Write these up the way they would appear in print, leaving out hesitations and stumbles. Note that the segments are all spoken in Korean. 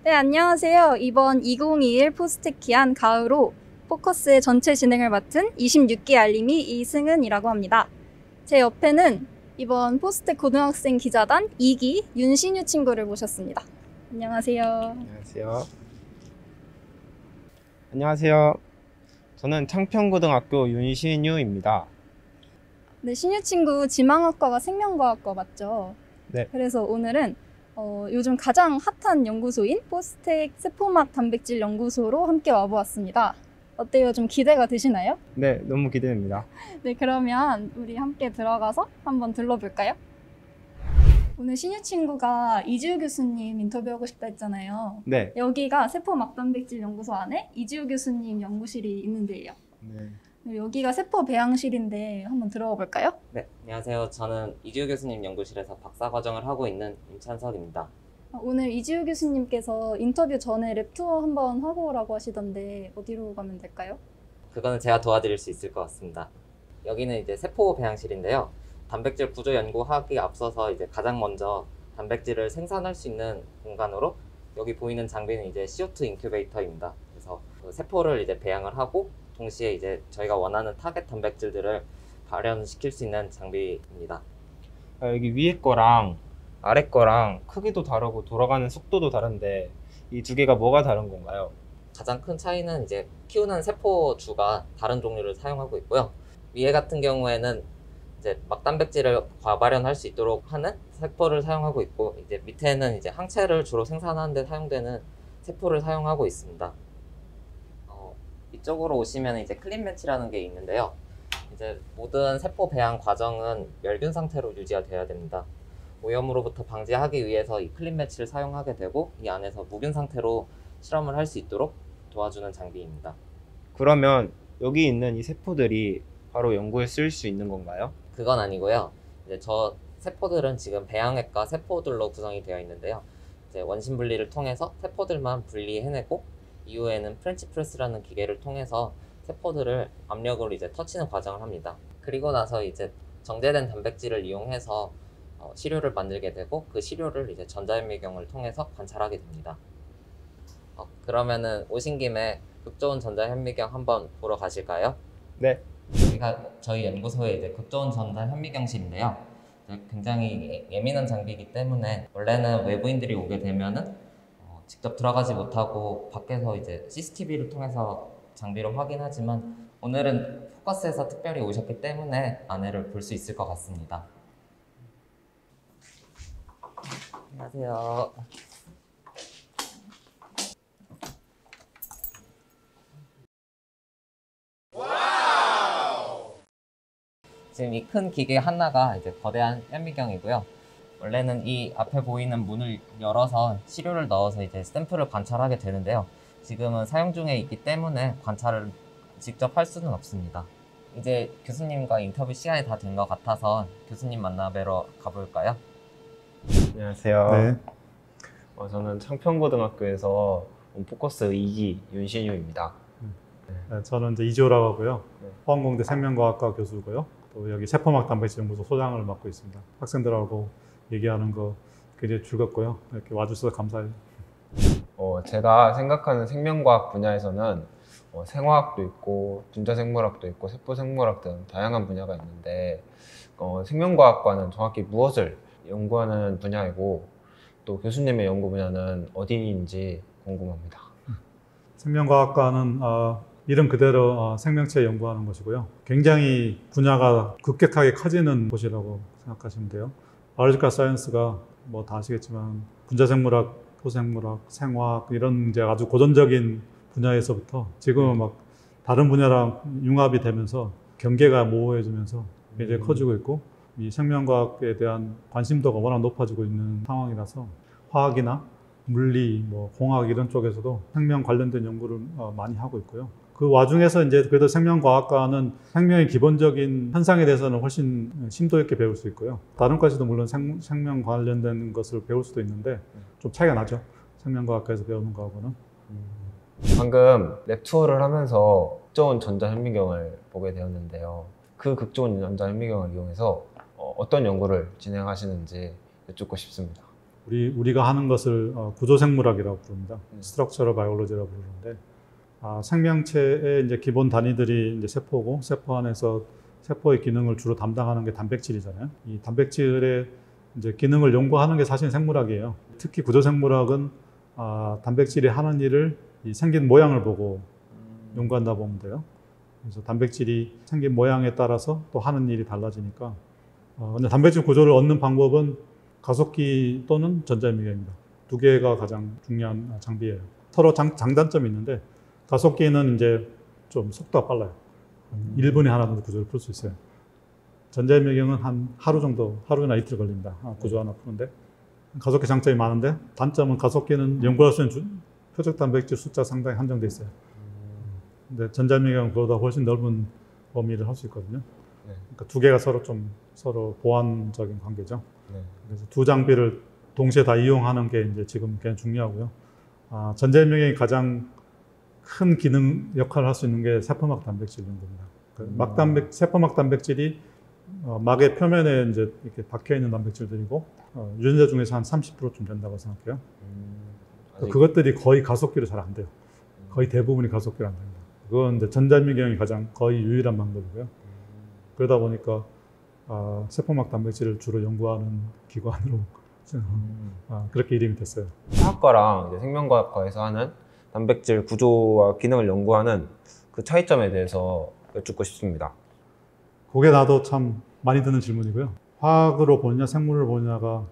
네, 안녕하세요. 이번 2021 포스테키안 가을호 포커스의 전체 진행을 맡은 26기 알림이 이승은이라고 합니다. 제 옆에는 이번 포스텍 고등학생 기자단 2기 윤신유 친구를 모셨습니다. 안녕하세요. 안녕하세요. 안녕하세요. 저는 창평고등학교 윤신유입니다. 네, 신유 친구 지망학과가 생명과학과 맞죠? 네. 그래서 오늘은 요즘 가장 핫한 연구소인 포스텍 세포막 단백질 연구소로 함께 와보았습니다. 어때요? 좀 기대가 되시나요? 네, 너무 기대됩니다. 네, 그러면 우리 함께 들어가서 한번 들러볼까요? 오늘 신유 친구가 이지우 교수님 인터뷰하고 싶다 했잖아요. 네. 여기가 세포막단백질 연구소 안에 이지우 교수님 연구실이 있는데요. 네. 여기가 세포 배양실인데 한번 들어가 볼까요? 네, 안녕하세요. 저는 이지우 교수님 연구실에서 박사과정을 하고 있는 임찬석입니다. 오늘 이지우 교수님께서 인터뷰 전에 랩 투어 한번 하고 오라고 하시던데 어디로 가면 될까요? 그거는 제가 도와드릴 수 있을 것 같습니다. 여기는 이제 세포 배양실인데요. 단백질 구조 연구하기에 앞서서 이제 가장 먼저 단백질을 생산할 수 있는 공간으로 여기 보이는 장비는 이제 CO2 인큐베이터입니다. 그래서 그 세포를 이제 배양을 하고 동시에 이제 저희가 원하는 타겟 단백질들을 발현시킬 수 있는 장비입니다. 여기 위에 거랑 아래 거랑 크기도 다르고 돌아가는 속도도 다른데 이 두 개가 뭐가 다른 건가요? 가장 큰 차이는 이제 키우는 세포주가 다른 종류를 사용하고 있고요. 위에 같은 경우에는 이제 막단백질을 과발현할 수 있도록 하는 세포를 사용하고 있고, 이제 밑에는 이제 항체를 주로 생산하는 데 사용되는 세포를 사용하고 있습니다. 이쪽으로 오시면 이제 클린 매치라는 게 있는데요. 이제 모든 세포 배양 과정은 멸균 상태로 유지가 되어야 됩니다. 오염으로부터 방지하기 위해서 이 클린 매치를 사용하게 되고, 이 안에서 무균 상태로 실험을 할 수 있도록 도와주는 장비입니다. 그러면 여기 있는 이 세포들이 바로 연구에 쓸 수 있는 건가요? 그건 아니고요. 이제 저 세포들은 지금 배양액과 세포들로 구성이 되어 있는데요. 이제 원심 분리를 통해서 세포들만 분리해내고, 이후에는 프렌치 프레스라는 기계를 통해서 세포들을 압력으로 이제 터치는 과정을 합니다. 그리고 나서 이제 정제된 단백질을 이용해서 시료를 만들게 되고, 그 시료를 이제 전자현미경을 통해서 관찰하게 됩니다. 그러면은 오신 김에 극좋은 전자현미경 한번 보러 가실까요? 네. 여기가 저희 연구소의 이제 극좋은 전자현미경실인데요. 굉장히 예민한 장비이기 때문에 원래는 외부인들이 오게 되면은 직접 들어가지 못하고 밖에서 이제 CCTV를 통해서 장비를 확인하지만, 오늘은 포커스에서 특별히 오셨기 때문에 안에를 볼 수 있을 것 같습니다. 안녕하세요. 지금 이 큰 기계 하나가 이제 거대한 현미경이고요. 원래는 이 앞에 보이는 문을 열어서 시료를 넣어서 이제 샘플을 관찰하게 되는데요. 지금은 사용 중에 있기 때문에 관찰을 직접 할 수는 없습니다. 이제 교수님과 인터뷰 시간이 다 된 것 같아서 교수님 만나 뵈러 가볼까요? 안녕하세요. 네. 저는 창평고등학교에서 포커스 2기 윤신유입니다. 네, 저는 이제 이지호라고 하고요. 네. 포항공대 생명과학과 교수고요. 또 여기 세포막 단백질 연구소 소장을 맡고 있습니다. 학생들하고 얘기하는 거 굉장히 즐겁고요. 이렇게 와주셔서 감사해요. 제가 생각하는 생명과학 분야에서는 생화학도 있고 분자생물학도 있고 세포생물학 등 다양한 분야가 있는데, 생명과학과는 정확히 무엇을 연구하는 분야이고 또 교수님의 연구 분야는 어디인지 궁금합니다. 생명과학과는 이름 그대로 생명체 연구하는 곳이고요. 굉장히 분야가 급격하게 커지는 곳이라고 생각하시면 돼요. 바이오로지컬 사이언스가 뭐 다 아시겠지만 분자생물학, 토생물학, 생화학 이런 이제 아주 고전적인 분야에서부터 지금은 막 다른 분야랑 융합이 되면서 경계가 모호해지면서 굉장히 커지고 있고, 이 생명과학에 대한 관심도가 워낙 높아지고 있는 상황이라서 화학이나 물리, 뭐 공학 이런 쪽에서도 생명 관련된 연구를 많이 하고 있고요. 그 와중에서 이제 그래도 생명과학과는 생명의 기본적인 현상에 대해서는 훨씬 심도 있게 배울 수 있고요. 다른 과에서도 물론 생명 관련된 것을 배울 수도 있는데 좀 차이가 나죠. 생명과학과에서 배우는 거하고는. 방금 랩 투어를 하면서 극좋은 전자현미경을 보게 되었는데요. 그 극좋은 전자현미경을 이용해서 어떤 연구를 진행하시는지 여쭙고 싶습니다. 우리가 하는 것을 구조생물학이라고 부릅니다. 스트럭처럴 바이올로지라고 부르는데 생명체의 이제 기본 단위들이 이제 세포고 세포 안에서 세포의 기능을 주로 담당하는 게 단백질이잖아요. 이 단백질의 이제 기능을 연구하는 게 사실 생물학이에요. 특히 구조생물학은 단백질이 하는 일을 이 생긴 모양을 보고 연구한다 보면 돼요. 그래서 단백질이 생긴 모양에 따라서 또 하는 일이 달라지니까 근데 단백질 구조를 얻는 방법은 가속기 또는 전자미경입니다. 두 개가 가장 중요한 장비예요. 서로 장단점이 있는데 가속기는 이제 좀 속도가 빨라요. 1분에 하나 정도 구조를 풀 수 있어요. 전자미경은 한 하루 정도, 하루나 이틀 걸립니다. 구조 하나 푸는데. 가속기 장점이 많은데 단점은 가속기는 연구할 수 있는 표적 단백질 숫자 상당히 한정돼 있어요. 근데 전자미경은 그보다 훨씬 넓은 범위를 할 수 있거든요. 그러니까 두 개가 서로 보완적인 관계죠. 그래서 두 장비를 동시에 다 이용하는 게 이제 지금 굉장히 중요하고요. 전자미경이 가장 큰 기능 역할을 할 수 있는 게 세포막 단백질 연구입니다. 세포막 단백질이 막의 표면에 이제 이렇게 박혀 있는 단백질들이고 유전자 중에서 한 30%쯤 된다고 생각해요. 그것들이 거의 가속기로 잘 안 돼요. 거의 대부분이 가속기로 안 됩니다. 그건 이제 전자미경이 가장 거의 유일한 방법이고요. 그러다 보니까 세포막 단백질을 주로 연구하는 기관으로 그렇게 이름이 됐어요. 화학과랑 이제 생명과학과에서 하는 단백질 구조와 기능을 연구하는 그 차이점에 대해서 여쭙고 싶습니다. 그게 나도 참 많이 드는 질문이고요. 화학으로 보느냐 생물을 보느냐가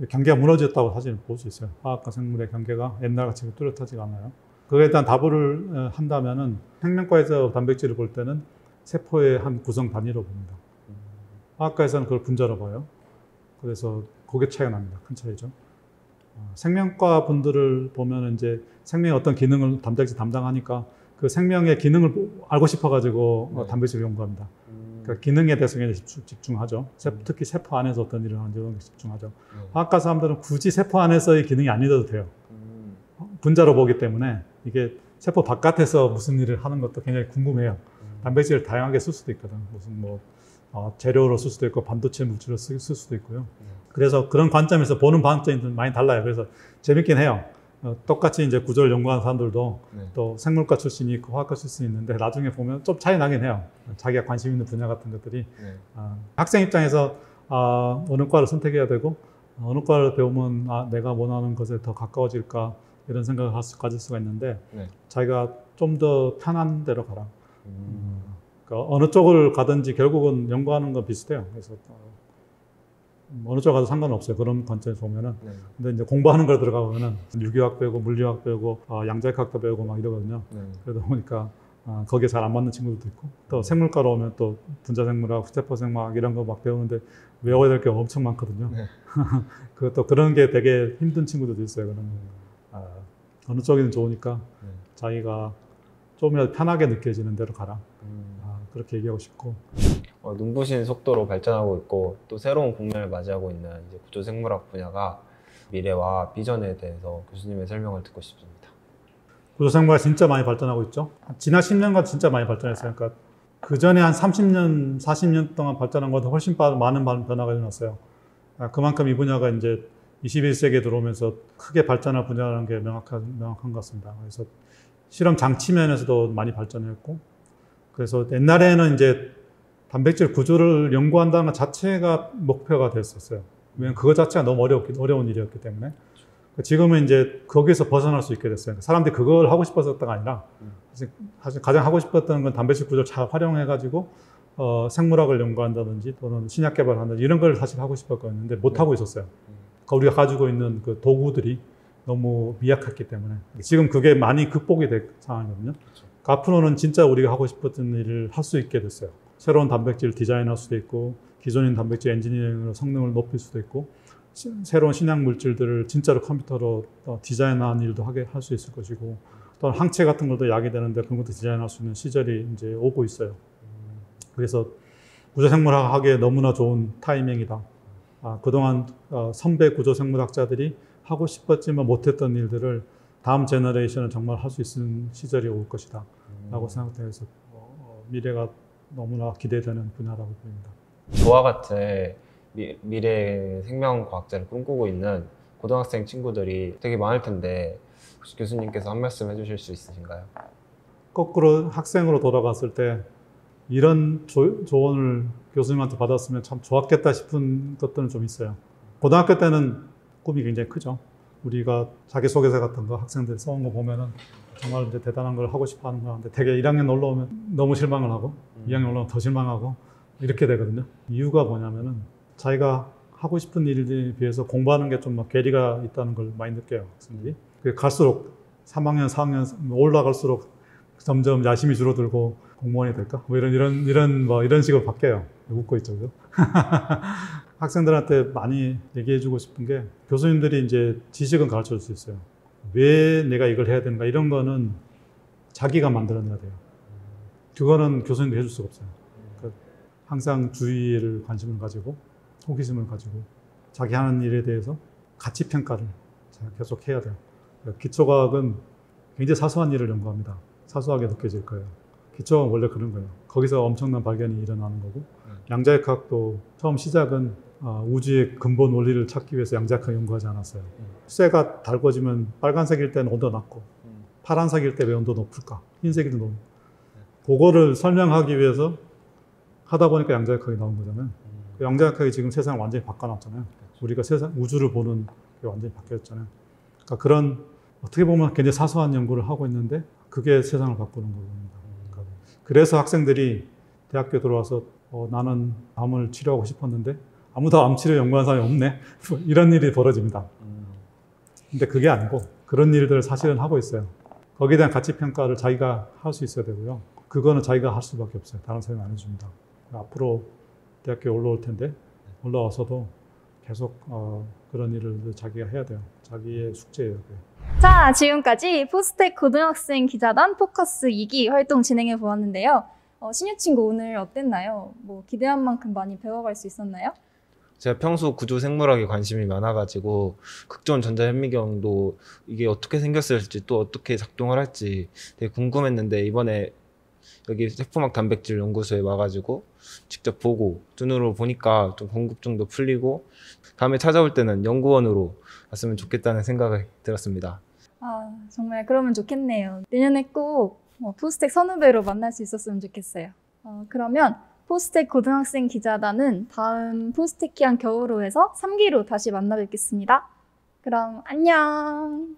경계가 무너졌다고 사실 볼 수 있어요. 화학과 생물의 경계가 옛날같이 뚜렷하지가 않아요. 그거에 대한 답을 한다면은 생명과에서 단백질을 볼 때는 세포의 한 구성 단위로 봅니다. 화학과에서는 그걸 분자로 봐요. 그래서 그게 차이가 납니다. 큰 차이죠. 생명과 분들을 보면 이제 생명의 어떤 기능을 단백질 담당하니까 그 생명의 기능을 알고 싶어가지고 단백질을 연구합니다. 그러니까 기능에 대해서 굉장히 집중하죠. 특히 세포 안에서 어떤 일을 하는지 이런 게 집중하죠. 화학과 사람들은 굳이 세포 안에서의 기능이 아니어도 돼요. 분자로 보기 때문에 이게 세포 바깥에서 무슨 일을 하는 것도 굉장히 궁금해요. 단백질을 다양하게 쓸 수도 있거든. 무슨 재료로 쓸 수도 있고 반도체 물질로 쓸 수도 있고요. 그래서 그런 관점에서 보는 관점이 많이 달라요. 그래서 재밌긴 해요. 똑같이 이제 구조를 연구하는 사람들도 또 생물과 출신이 있고 화학과 출신이 있는데 나중에 보면 좀 차이 나긴 해요. 자기가 관심 있는 분야 같은 것들이. 학생 입장에서 어느 과를 선택해야 되고 어느 과를 배우면 내가 원하는 것에 더 가까워질까 이런 생각을 가질 수가 있는데 자기가 좀 더 편한 데로 가라. 그러니까 어느 쪽을 가든지 결국은 연구하는 건 비슷해요. 그래서 어느 쪽 가도 상관없어요. 그런 관점에서 보면은. 근데 이제 공부하는 걸 들어가 보면은 유기화학 배우고 물리화학 배우고 양자역학도 배우고 막 이러거든요. 그러다 보니까 거기에 잘 안 맞는 친구들도 있고 또 생물과로 오면 또 분자생물학, 세포생물학 이런 거 막 배우는데 외워야 될 게 엄청 많거든요. 또 그런 게 되게 힘든 친구들도 있어요. 그러면 어느 쪽이든 좋으니까 자기가 조금이라도 편하게 느껴지는 대로 가라. 그렇게 얘기하고 싶고. 눈부신 속도로 발전하고 있고 또 새로운 국면을 맞이하고 있는 이제 구조생물학 분야가 미래와 비전에 대해서 교수님의 설명을 듣고 싶습니다. 구조생물학이 진짜 많이 발전하고 있죠. 지난 10년간 진짜 많이 발전했어요. 그러니까 그 전에 한 30년, 40년 동안 발전한 것보다 훨씬 많은 변화가 일어났어요. 그만큼 이 분야가 이제 21세기에 들어오면서 크게 발전할 분야라는 게 명확한 것 같습니다. 그래서 실험 장치 면에서도 많이 발전했고, 그래서 옛날에는 이제 단백질 구조를 연구한다는 것 자체가 목표가 됐었어요. 왜냐면 그거 자체가 너무 어려운 일이었기 때문에. 지금은 이제 거기에서 벗어날 수 있게 됐어요. 사람들이 그걸 하고 싶었었다가 아니라 사실 가장 하고 싶었던 건 단백질 구조를 잘 활용해가지고 생물학을 연구한다든지 또는 신약 개발한다든지 이런 걸 사실 하고 싶었거든요. 근데 못 하고 있었어요. 그러니까 우리가 가지고 있는 그 도구들이 너무 미약했기 때문에 지금 그게 많이 극복이 된 상황이거든요. 그러니까 앞으로는 진짜 우리가 하고 싶었던 일을 할 수 있게 됐어요. 새로운 단백질을 디자인할 수도 있고 기존인 단백질 엔지니어링으로 성능을 높일 수도 있고 새로운 신약 물질들을 진짜로 컴퓨터로 디자인하는 일도 할 수 있을 것이고 또 항체 같은 것도 약이 되는데 그런 것도 디자인할 수 있는 시절이 이제 오고 있어요. 그래서 구조생물학에 너무나 좋은 타이밍이다. 그동안 선배 구조생물학자들이 하고 싶었지만 못했던 일들을 다음 제너레이션은 정말 할 수 있는 시절이 올 것이다 라고 생각해서 미래가 너무나 기대되는 분야라고 보입니다. 저와 같은 미래 생명과학자를 꿈꾸고 있는 고등학생 친구들이 되게 많을 텐데 혹시 교수님께서 한 말씀 해주실 수 있으신가요? 거꾸로 학생으로 돌아갔을 때 이런 조언을 교수님한테 받았으면 참 좋았겠다 싶은 것들은 좀 있어요. 고등학교 때는 꿈이 굉장히 크죠. 우리가 자기소개서 같은 거 학생들 써온 거 보면은 정말 이제 대단한 걸 하고 싶어 하는 거는데 되게 1학년 올라오면 너무 실망을 하고 2학년 올라오면 더 실망하고 이렇게 되거든요. 이유가 뭐냐면은 자기가 하고 싶은 일에 비해서 공부하는 게 좀 괴리가 있다는 걸 많이 느껴요, 학생들이. 갈수록 3학년, 4학년 올라갈수록 점점 야심이 줄어들고 공무원이 될까? 뭐 이런 식으로 바뀌어요. 웃고 있죠, 그죠? 학생들한테 많이 얘기해 주고 싶은 게 교수님들이 이제 지식은 가르쳐 줄 수 있어요. 왜 내가 이걸 해야 되는가? 이런 거는 자기가 만들어내야 돼요. 그거는 교수님도 해줄 수가 없어요. 그러니까 항상 주의를 관심을 가지고 호기심을 가지고 자기 하는 일에 대해서 가치 평가를 계속 해야 돼요. 기초과학은 굉장히 사소한 일을 연구합니다. 사소하게 느껴질 거예요. 기초과학은 원래 그런 거예요. 거기서 엄청난 발견이 일어나는 거고 양자역학도 처음 시작은 우주의 근본 원리를 찾기 위해서 양자역학 연구하지 않았어요. 쇠가 달궈지면 빨간색일 때는 온도 낮고 파란색일 때 왜 온도 높을까? 흰색이도 높고 그거를 설명하기 위해서 하다 보니까 양자역학이 나온 거잖아요. 양자역학이 지금 세상을 완전히 바꿔놨잖아요. 우리가 우주를 보는 게 완전히 바뀌었잖아요. 그러니까 그런 어떻게 보면 굉장히 사소한 연구를 하고 있는데 그게 세상을 바꾸는 겁니다. 그래서 학생들이 대학교 들어와서 나는 암을 치료하고 싶었는데 아무도 암 치료 연구하는 사람이 없네. 이런 일이 벌어집니다. 근데 그게 아니고 그런 일들을 사실은 하고 있어요. 거기에 대한 가치 평가를 자기가 할 수 있어야 되고요. 그거는 자기가 할 수밖에 없어요. 다른 사람이 안 해줍니다. 앞으로 대학교에 올라올 텐데 올라와서도 계속 그런 일을 자기가 해야 돼요. 자기의 숙제예요. 그게. 자, 지금까지 포스텍 고등학생 기자단 포커스 2기 활동 진행해 보았는데요. 신유 친구 오늘 어땠나요? 뭐 기대한 만큼 많이 배워갈 수 있었나요? 제가 평소 구조 생물학에 관심이 많아가지고 극전 전자현미경도 이게 어떻게 생겼을지 또 어떻게 작동을 할지 되게 궁금했는데 이번에 여기 세포막 단백질 연구소에 와가지고 직접 보고 눈으로 보니까 좀 궁금증도 풀리고 다음에 찾아올 때는 연구원으로 왔으면 좋겠다는 생각이 들었습니다. 정말 그러면 좋겠네요. 내년에 꼭 포스텍 선후배로 만날 수 있었으면 좋겠어요. 그러면 포스텍 고등학생 기자단은 다음 포스테키안 겨울호에서 3기로 다시 만나 뵙겠습니다. 그럼 안녕!